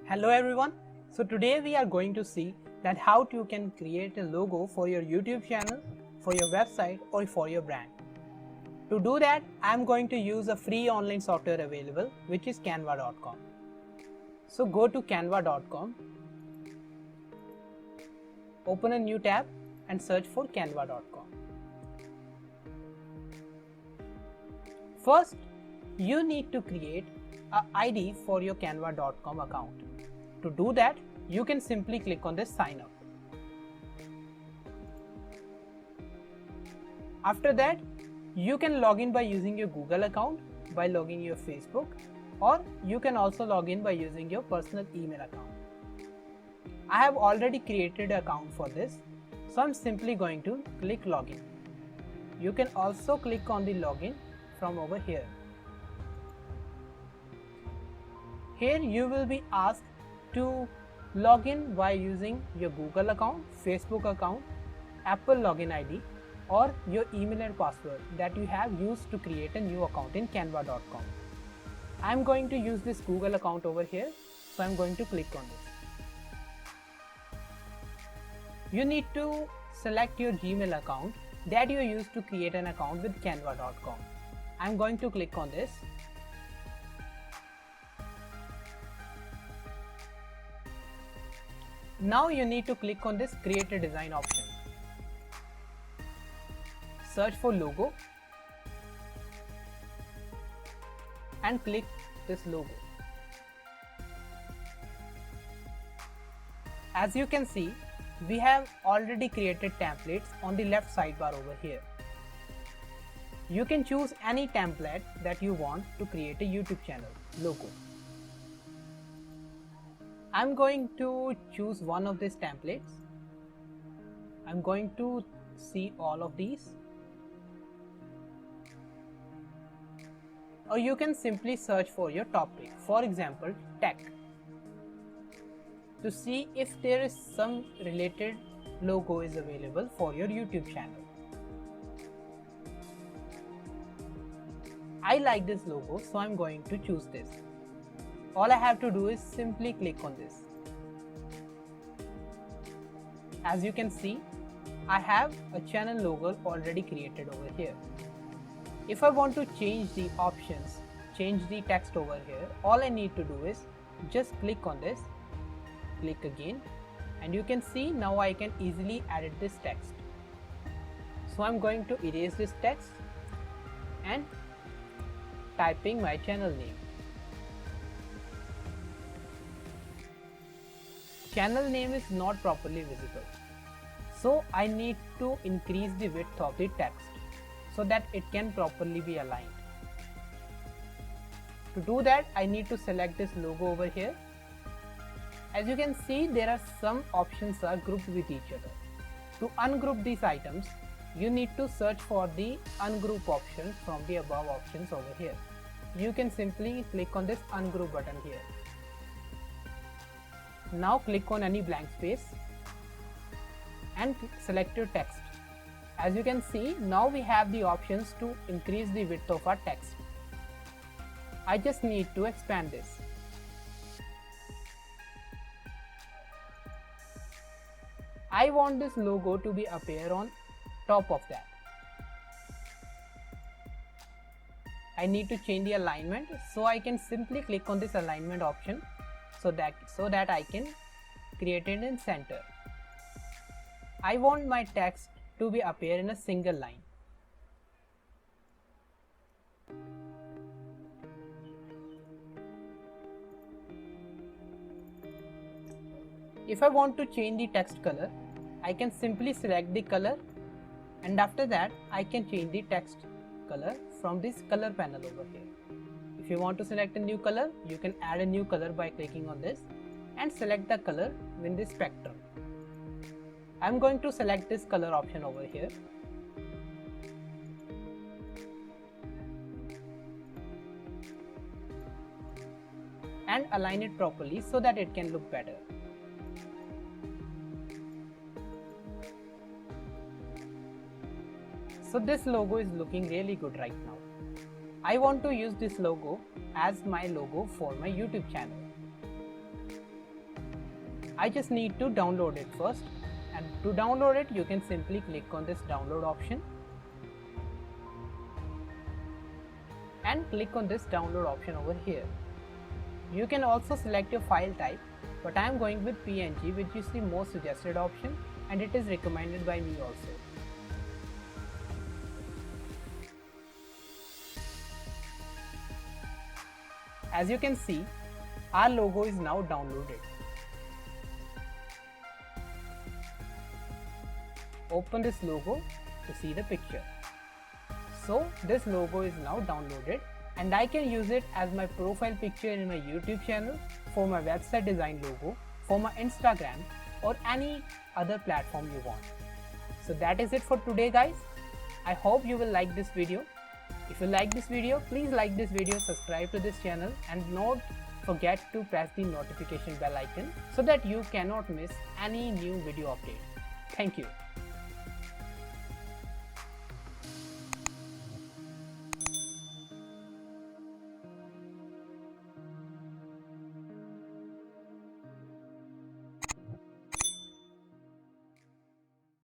Hello everyone. So today we are going to see that how you can create a logo for your YouTube channel, for your website or for your brand. To do that, I am going to use a free online software available which is canva.com. So go to canva.com, open a new tab and search for canva.com. First, you need to create an ID for your canva.com account. To do that, you can simply click on this sign up. After that, you can log in by using your Google account, by logging your Facebook, or you can also log in by using your personal email account. I have already created an account for this, so I'm simply going to click login. You can also click on the login from over here. Here you will be asked to log in by using your Google account, Facebook account, Apple login ID or your email and password that you have used to create a new account in canva.com. I am going to use this Google account over here, so I am going to click on this. You need to select your Gmail account that you used to create an account with canva.com. I am going to click on this. Now you need to click on this create a design option. Search for logo and click this logo. As you can see, we have already created templates on the left sidebar over here. You can choose any template that you want to create a YouTube channel logo. I'm going to choose one of these templates. I'm going to see all of these. Or you can simply search for your topic, for example, tech, to see if there is some related logo is available for your YouTube channel. I like this logo, so I'm going to choose this. All I have to do is simply click on this. As you can see, I have a channel logo already created over here. If I want to change the options, change the text over here, all I need to do is just click on this, click again, and you can see now I can easily edit this text. So I'm going to erase this text and typing my channel name. Channel name is not properly visible, so I need to increase the width of the text so that it can properly be aligned. To do that, I need to select this logo over here. As you can see, there are some options are grouped with each other. To ungroup these items, you need to search for the ungroup option from the above options over here. You can simply click on this ungroup button here. Now click on any blank space and select your text. As you can see, now we have the options to increase the width of our text. I just need to expand this. I want this logo to be appear on top of that. I need to change the alignment, so I can simply click on this alignment option so that I can create it in center. I want my text to be appear in a single line. If I want to change the text color, I can simply select the color, and after that I can change the text color from this color panel over here. If you want to select a new color, you can add a new color by clicking on this and select the color in the spectrum. I'm going to select this color option over here. And align it properly so that it can look better. So this logo is looking really good right now. I want to use this logo as my logo for my YouTube channel. I just need to download it first, and to download it you can simply click on this download option and click on this download option over here. You can also select your file type, but I am going with PNG, which is the most suggested option and it is recommended by me also. As you can see, our logo is now downloaded. Open this logo to see the picture. So this logo is now downloaded and I can use it as my profile picture in my YouTube channel, for my website design logo, for my Instagram or any other platform you want. So that is it for today guys. I hope you will like this video. If you like this video, please like this video, subscribe to this channel and don't forget to press the notification bell icon so that you cannot miss any new video update. Thank you.